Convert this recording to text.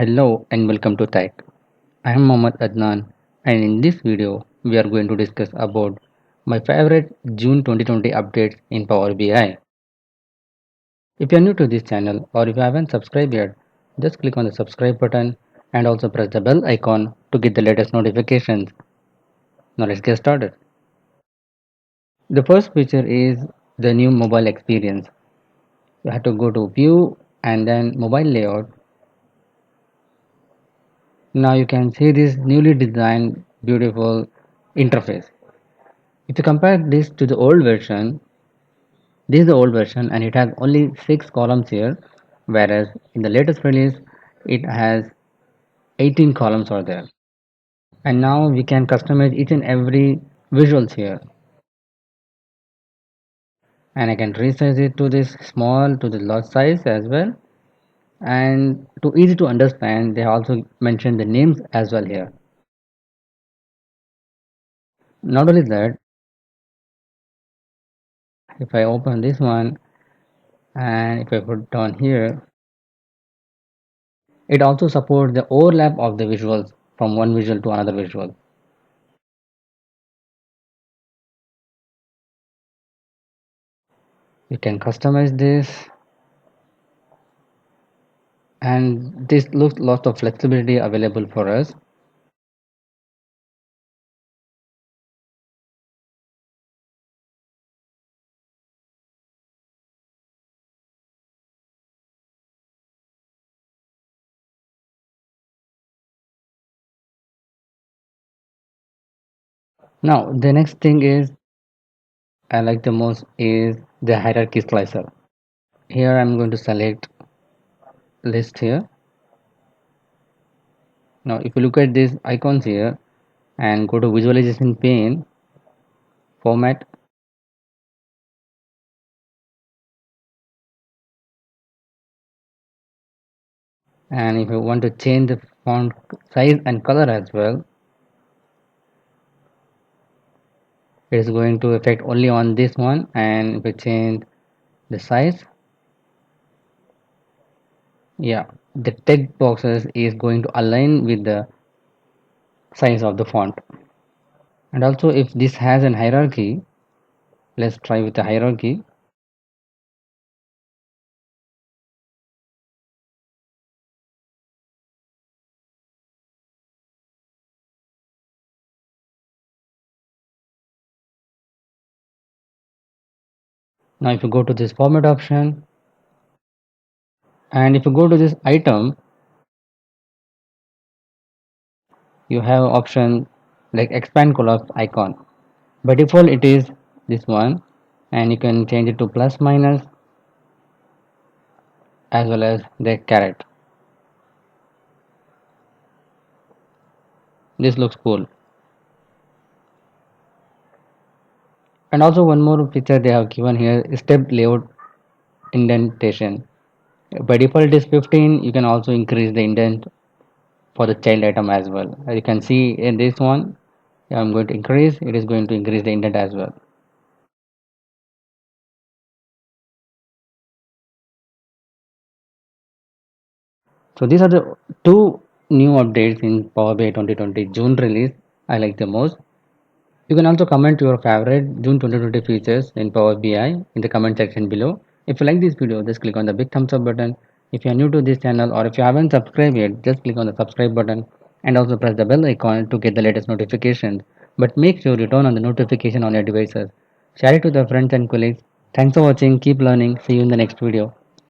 Hello and welcome to Tech. I am Mohammad Adnan, and in this video we are going to discuss about my favorite June 2020 updates in Power BI. If you are new to this channel or if you haven't subscribed yet, just click on the subscribe button and also press the bell icon to get the latest notifications. Now let's get started. The first feature is the new mobile experience. You have to go to view and then mobile layout. Now you can see this newly designed beautiful interface. If you compare this to the old version, this is the old version and it has only 6 columns here, whereas in the latest release it has 18 columns are there. And now we can customize each and every visuals here. And I can resize it to this small to the large size as well. And to easy to understand, they also mention the names as well here. Not only that, if I open this one and if I put down here, it also supports the overlap of the visuals from one visual to another visual. You can customize this, and this looks lots of flexibility available for us. Now the next thing is I like the most is the hierarchy slicer. Here I'm going to select list here. Now if you look at these icons here and go to visualization pane, format, and if you want to change the font size and color as well, it is going to affect only on this one. And if you change the size, yeah, the text boxes is going to align with the size of the font. And also if this has an hierarchy, let's try with the hierarchy. Now if you go to this format option and if you go to this item, you have option like expand collapse icon. By default it is this one, and you can change it to plus minus as well as the caret. This looks cool. And also one more feature they have given here is step layout indentation. By default it is 15. You can also increase the indent for the child item as well. As you can see in this one, I'm going to increase, it is going to increase the indent as well. So these are the two new updates in Power BI 2020 June release I like the most. You can also comment your favorite June 2020 features in Power BI in the comment section below. If you like this video, just click on the big thumbs up button. If you are new to this channel or if you haven't subscribed yet, just click on the subscribe button and also press the bell icon to get the latest notifications. But make sure you turn on the notification on your devices. Share it to the friends and colleagues. Thanks for watching. Keep learning. See you in the next video.